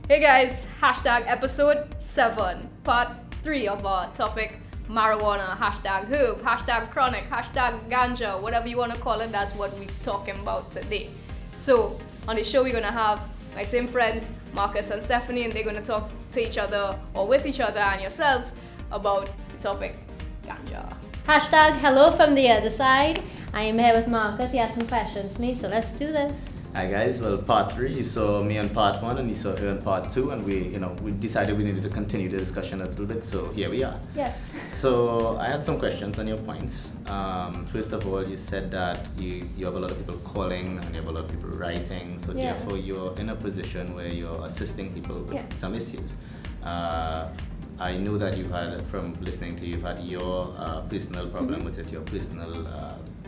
Hey guys, hashtag episode 7, part 3 of our topic marijuana, hashtag herb, hashtag chronic, hashtag ganja, whatever you want to call it, that's what we're talking about today. So, on the show, we're going to have my same friends, Marcus and Stephanie, and they're going to talk to each other or with each other and yourselves about the topic ganja. Hashtag hello from the other side. I am here with Marcus. He has some questions for me, so let's do this. Hi guys, well part 3, you saw me on part 1 and you saw her on part 2 and we decided we needed to continue the discussion a little bit, so here we are. Yes. So I had some questions on your points. First of all, you said that you have a lot of people calling and you have a lot of people writing, so therefore you're in a position where you're assisting people with some issues. I know that you've had, from listening to you, you've had your personal problem with it, your personal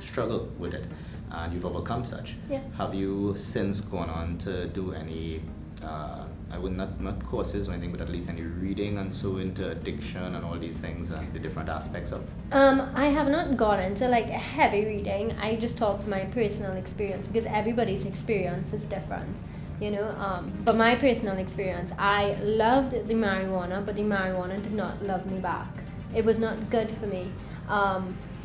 struggle with it, and you've overcome such. Yeah. Have you since gone on to do any, not courses or anything, but at least any reading and so into addiction and all these things and the different aspects of? I have not gone into like heavy reading. I just talk from my personal experience because everybody's experience is different. But my personal experience, I loved the marijuana, but the marijuana did not love me back. It was not good for me.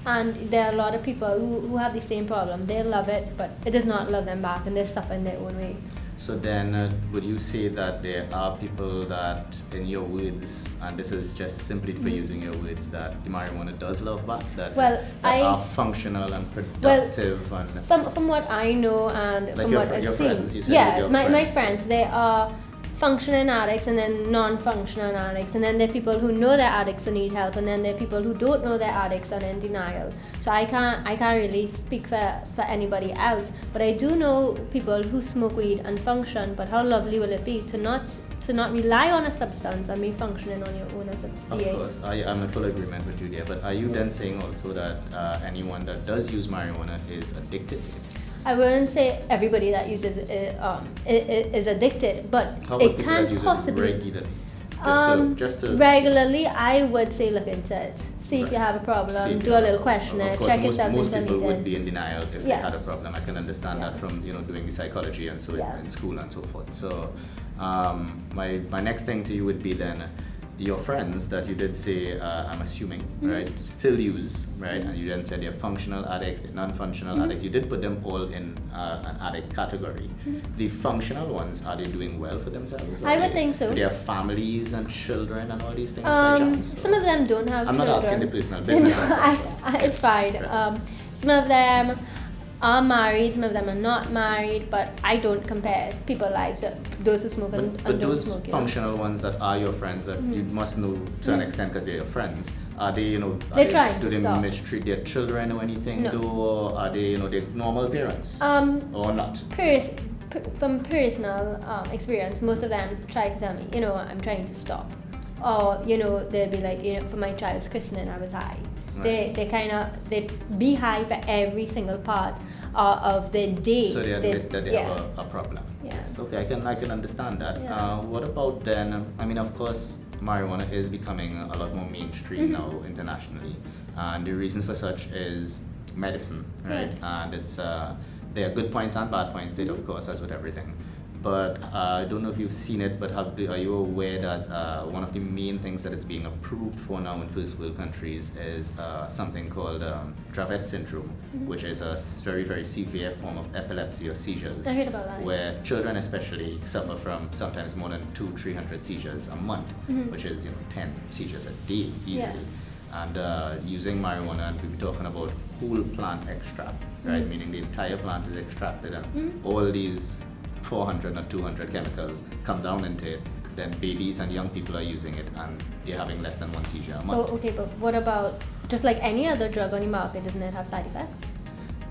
And there are a lot of people who have the same problem. They love it, but it does not love them back, and they suffer in their own way. So then, would you say that there are people that, in your words, and this is just simply for using your words, that the marijuana does love back, that are functional and productive? From what I know and like from what I've seen, friends, you said my friends, they are functioning addicts and then non-functional addicts, and then there are people who know they're addicts and need help, and then there are people who don't know they're addicts and in denial. So I can't really speak for anybody else, but I do know people who smoke weed and function. But how lovely will it be to not rely on a substance and be functioning on your own as a PA? Of course, I'm in full agreement with you there. But are you then saying also that anyone that does use marijuana is addicted to it? I wouldn't say everybody that uses it is addicted, but it can possibly. Regularly? Regularly, I would say look into it. See if you have a problem, do a little questionnaire, check yourself into most people meeting. would be in denial if they had a problem. I can understand that from doing the psychology and so in school and so forth. So my next thing to you would be then, your friends that you did say, I'm assuming, right, still use, right? And you then said they're functional addicts, they're non-functional addicts. You did put them all in an addict category. The functional ones, are they doing well for themselves? I would think so. Do they have families and children and all these things by chance? Some of them don't have I'm children. not asking the personal business. It's fine. Right. Some of them are married, some of them are not married, but I don't compare people's lives, those who smoke and don't those smoke. Functional ones that are your friends that you must know to an extent because they're your friends, are they, do they mistreat their children or anything? No. Or are they, they're normal parents? Or not? From personal experience, most of them try to tell me, I'm trying to stop. Or, they'll be like, for my child's christening, I was high. Right. They be high for every single part of the day. So they admit that they have a problem. Yes. Okay, I can understand that. Yeah. What about then? I mean, of course, marijuana is becoming a lot more mainstream now internationally, and the reason for such is medicine, right? And it's there are good points and bad points, of course, as with everything. But I don't know if you've seen it, but are you aware that one of the main things that it's being approved for now in first world countries is something called Dravet syndrome, which is a very, very severe form of epilepsy or seizures. I heard about that. Where children especially suffer from sometimes more than 200-300 seizures a month, which is 10 seizures a day easily. And using marijuana, and we'll be talking about whole plant extract, right? Meaning the entire plant is extracted and all these 400 or 200 chemicals come down into it, then babies and young people are using it and they're having less than 1 seizure a month. Oh, okay, but what about, just like any other drug on the market, doesn't it have side effects?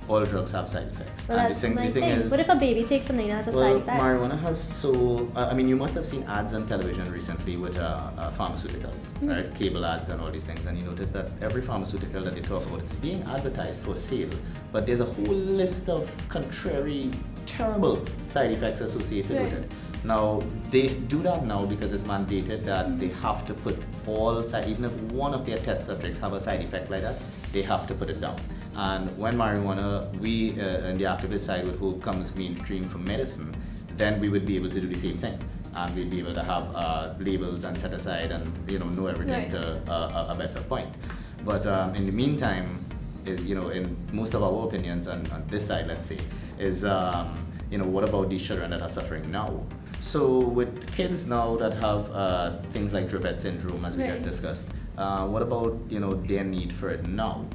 All drugs have side effects. Well, that's my thing. What if a baby takes something that has a side effect? Marijuana has you must have seen ads on television recently with pharmaceuticals, right? Cable ads and all these things, and you notice that every pharmaceutical that they talk about is being advertised for sale, but there's a whole list of contrary, terrible side effects associated with it. Now, they do that now because it's mandated that they have to put even if one of their test subjects have a side effect like that, they have to put it down. And when marijuana, we in the activist side with who comes mainstream from medicine, then we would be able to do the same thing. and we'd be able to have labels and set aside and know everything to a better point. But in the meantime, is in most of our opinions on this side, let's say, is what about these children that are suffering now? So with kids now that have things like Dravet syndrome, as we just discussed, what about their need for it now?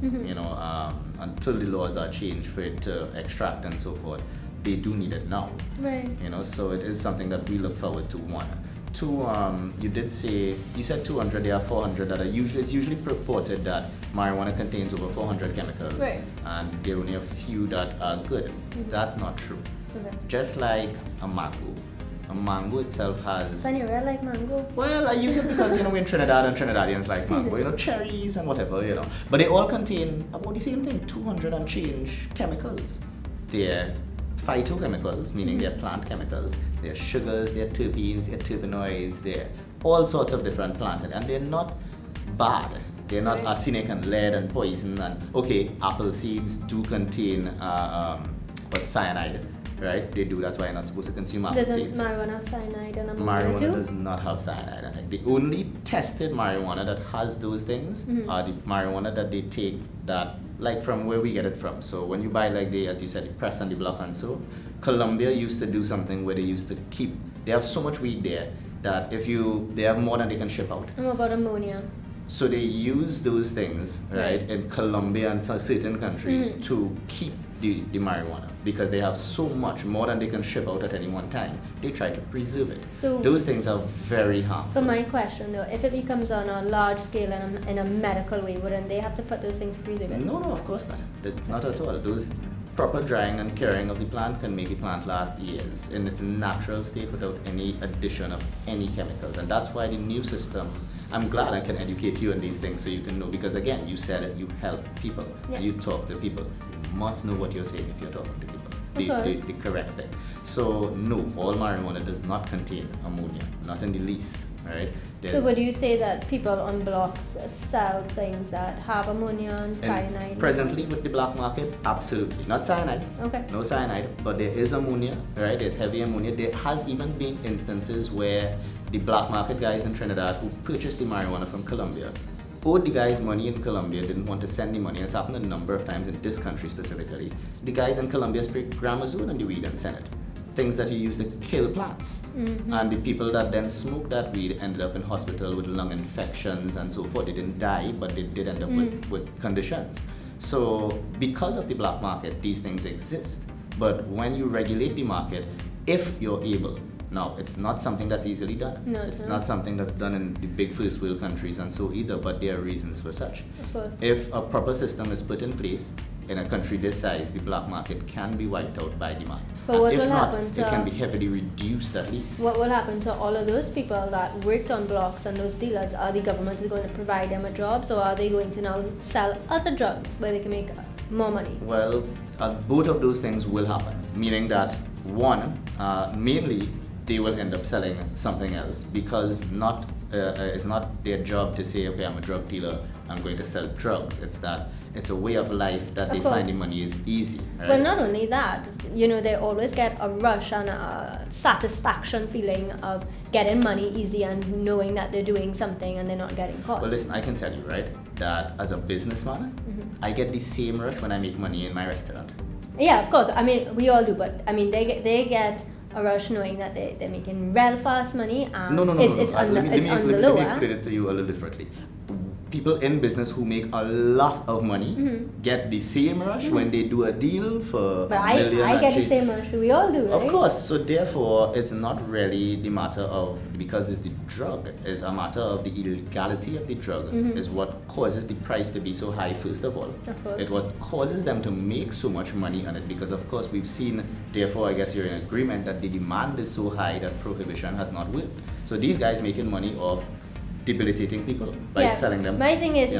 Until the laws are changed for it to extract and so forth, they do need it now. Right. So it is something that we look forward to. One. Two, you said 200, there are 400 that are it's usually purported that marijuana contains over 400 chemicals, right, and there are only a few that are good. Mm-hmm. That's not true. Okay. Just like a mango. A mango itself has... Sonny, you like mango? Well, I use it because, we're in Trinidad and Trinidadians like mango, cherries and whatever, But they all contain about the same thing, 200 and change chemicals. They're phytochemicals, meaning they're plant chemicals. They're sugars, they're terpenes, they're terpenoids, they're all sorts of different plants. And they're not bad. They're not arsenic and lead and poison. And okay, apple seeds do contain cyanide. Right? They do, that's why you're not supposed to consume apple seeds. Doesn't marijuana have cyanide and ammonia Marijuana too? does not have cyanide. I think the only tested marijuana that has those things are the marijuana that they take that, like from where we get it from. So when you buy as you said, the press and the block and so, Colombia used to do something where they used to they have so much weed there that they have more than they can ship out. And what about ammonia? So they use those things, right, in Colombia and certain countries to keep the marijuana because they have so much more than they can ship out at any one time. They try to preserve it. So those things are very harmful. So my question though, if it becomes on a large scale and in a medical way, wouldn't they have to put those things to preserve it? No, of course not. Not at all. Those proper drying and curing of the plant can make the plant last years in its natural state without any addition of any chemicals. And that's why the new system, I'm glad I can educate you on these things so you can know, because again, you said it, you help people, and you talk to people. You must know what you're saying if you're talking to people. The correct thing. So no, all marijuana does not contain ammonia, not in the least. Right? So would you say that people on blocks sell things that have ammonia and cyanide? Presently with the black market, absolutely. Not cyanide. Okay. No cyanide, but there is ammonia, right? There's heavy ammonia. There has even been instances where the black market guys in Trinidad who purchased the marijuana from Colombia owed the guys money in Colombia, didn't want to send the money. It's happened a number of times in this country specifically. The guys in Colombia sprayed Ramkissoon on the weed and sent it. Things that you use to kill plants. And the people that then smoked that weed ended up in hospital with lung infections and so forth. They didn't die, but they did end up with conditions. So because of the black market, these things exist. But when you regulate the market, if you're able, now it's not something that's easily done. No, it's not something that's done in the big first world countries and so either, but there are reasons for such. Of course. If a proper system is put in place, in a country this size, the black market can be wiped out by demand. But what if will not, happen to, it can be heavily reduced at least. What will happen to all of those people that worked on blocks and those dealers? Are the government going to provide them a jobs, or are they going to now sell other drugs where they can make more money? Well, both of those things will happen, meaning that one, mainly they will end up selling something else because it's not their job to say, okay, I'm a drug dealer, I'm going to sell drugs. It's a way of life that they find the money is easy. Right? Well, not only that, they always get a rush and a satisfaction feeling of getting money easy and knowing that they're doing something and they're not getting caught. Well, listen, I can tell you, right, that as a businessman, I get the same rush when I make money in my restaurant. Yeah, of course. I mean, we all do, but I mean, they get a rush knowing that they're making real fast money. No. It's on the lower. Let me explain it to you a little differently. People in business who make a lot of money get the same rush when they do a deal for but $1 million. I get the same rush. We all do, right? Of course. So therefore, it's not really the matter of, because it's the drug, it's a matter of the illegality of the drug is what causes the price to be so high, first of all. Of course. It what causes them to make so much money on it because, of course, we've seen, therefore, I guess you're in agreement that the demand is so high that prohibition has not worked. So these guys making money off debilitating people by selling them. My thing is,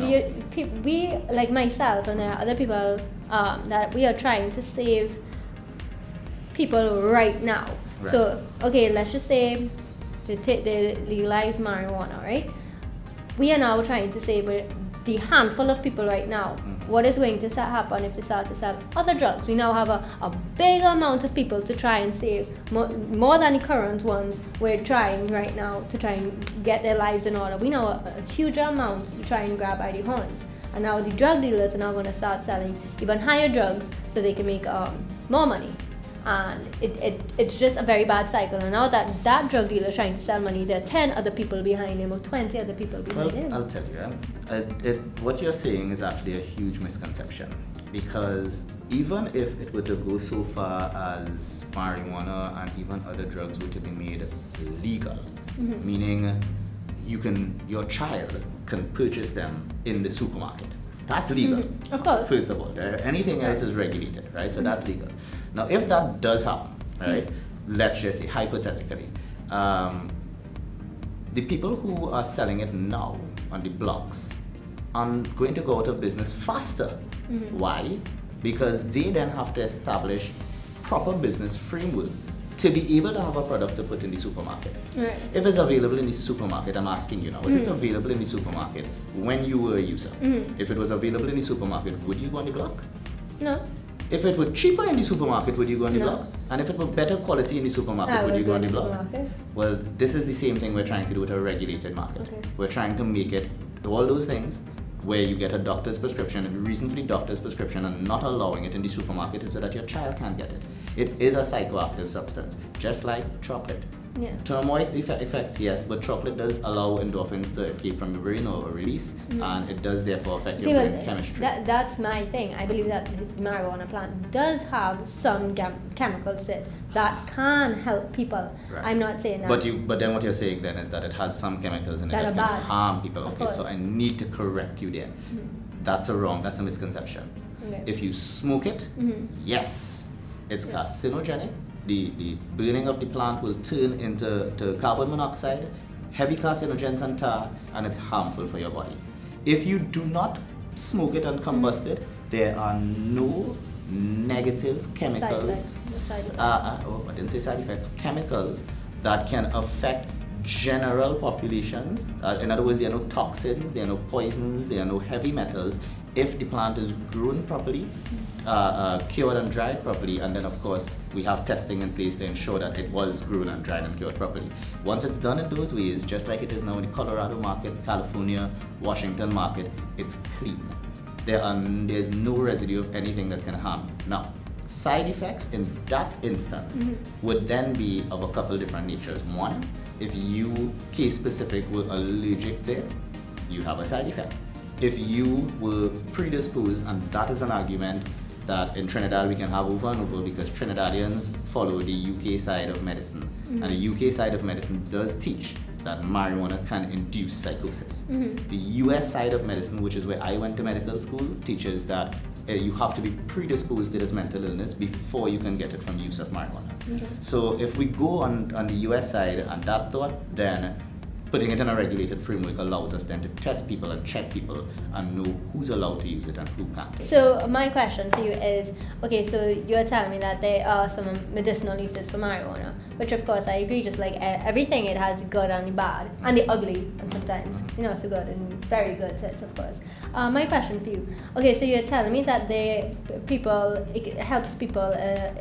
we like myself and there are other people that we are trying to save people right now. Right. So, okay, let's just say they legalize marijuana, right? We are now trying to save the handful of people right now what is going to happen if they start to sell other drugs? We now have a big amount of people to try and save, more than the current ones we're trying right now to try and get their lives in order. We know a huge amount to try and grab by the horns. And now the drug dealers are now going to start selling even higher drugs so they can make more money. And it's just a very bad cycle. And now that drug dealer is trying to sell money, there are 10 other people behind him or 20 other people behind him. I'll tell you, what you're saying is actually a huge misconception. Because even if it were to go so far as marijuana and even other drugs were to be made legal, meaning your child can purchase them in the supermarket. That's legal. Of course. First of all, anything else is regulated, right? So that's legal. Now, if that does happen, right? Let's just say hypothetically, the people who are selling it now on the blocks are going to go out of business faster. Why? Because they then have to establish proper business framework to be able to have a product to put in the supermarket. Right. If it's available in the supermarket, I'm asking you now, if it's available in the supermarket when you were a user, if it was available in the supermarket, would you go on the block? No. If it were cheaper in the supermarket, would you go on the No. block? And if it were better quality in the supermarket, would you go on the block? Well, this is the same thing we're trying to do with a regulated market. Okay. We're trying to make it all those things where you get a doctor's prescription, and the reason for the doctor's prescription and not allowing it in the supermarket is so that your child can't get it. It is a psychoactive substance, just like chocolate. Yeah. Turmoil effect, yes, but chocolate does allow endorphins to escape from the brain or release, and it does therefore affect your brain chemistry. That's my thing. I believe that the marijuana plant does have some chemicals in it that can help people. Right. I'm not saying that. But then what you're saying then is that it has some chemicals in it That that are can bad. harm people. Of Okay, so course. I need to correct you there. That's a misconception. Okay. If you smoke it, yes, it's carcinogenic. The burning of the plant will turn into carbon monoxide, heavy carcinogens and tar, and it's harmful for your body. If you do not smoke it and combust it, there are no negative chemicals. I didn't say side effects. Chemicals that can affect general populations. In other words, there are no toxins, there are no poisons, there are no heavy metals. If the plant is grown properly, cured and dried properly, and then of course we have testing in place to ensure that it was grown and dried and cured properly. Once it's done in those ways, just like it is now in the Colorado market, California, Washington market, it's clean. There's no residue of anything that can harm you. Now, side effects in that instance would then be of a couple different natures. One, if you case specific were allergic to it, you have a side effect. If you were predisposed, and that is an argument that in Trinidad we can have over and over because Trinidadians follow the UK side of medicine. And the UK side of medicine does teach that marijuana can induce psychosis. The US side of medicine, which is where I went to medical school, teaches that you have to be predisposed to this mental illness before you can get it from use of marijuana. So if we go on the US side and that thought, then putting it in a regulated framework allows us then to test people and check people and know who's allowed to use it and who can't. So my question to you is, okay, so you're telling me that there are some medicinal uses for marijuana, which of course I agree, just like everything, it has good and the bad, and the ugly, and sometimes, so good and very good sets, of course. My question for you, okay, so you're telling me that it helps people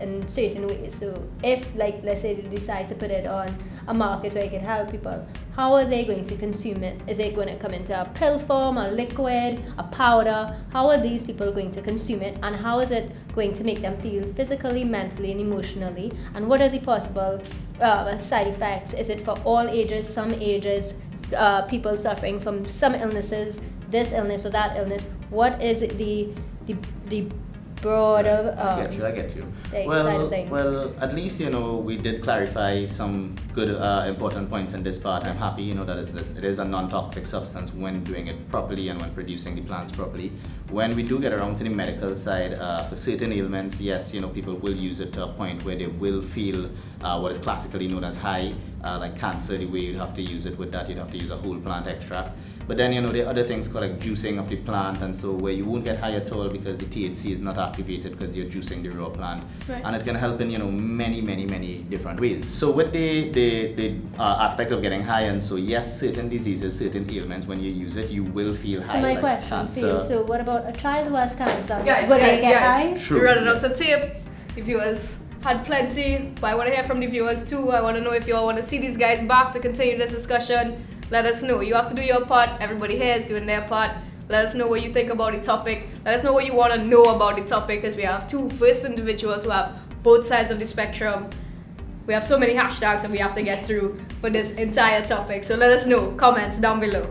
in certain ways. So if, like, let's say they decide to put it on a market where it can help people, how are they going to consume it? Is it going to come into a pill form, a liquid, a powder? How are these people going to consume it? And how is it going to make them feel physically, mentally, and emotionally? And what are the possible side effects? Is it for all ages, some ages, people suffering from some illnesses, this illness or that illness? What is the broader I get you. side of things? Well, at least we did clarify some good important points in this part. I'm happy that it is a non-toxic substance when doing it properly and when producing the plants properly. When we do get around to the medical side, for certain ailments, yes, people will use it to a point where they will feel what is classically known as high, like cancer. The way you'd have to use it with that, you'd have to use a whole plant extract. But then, there are other things called like juicing of the plant, and so where you won't get high at all because the THC is not activated because you're juicing the raw plant. Right. And it can help in, many, many, many different ways. So with the aspect of getting high, and so yes, certain diseases, certain ailments, when you use it, you will feel high. So my like question cancer. for you, so what about a child who has cancer? Guys, Will they get high? True. We're running out of tape. The viewers had plenty, but I want to hear from the viewers too. I want to know if you all want to see these guys back to continue this discussion. Let us know. You have to do your part. Everybody here is doing their part. Let us know what you think about the topic. Let us know what you want to know about the topic, because we have two first individuals who have both sides of the spectrum. We have so many hashtags that we have to get through for this entire topic. So let us know. Comments down below.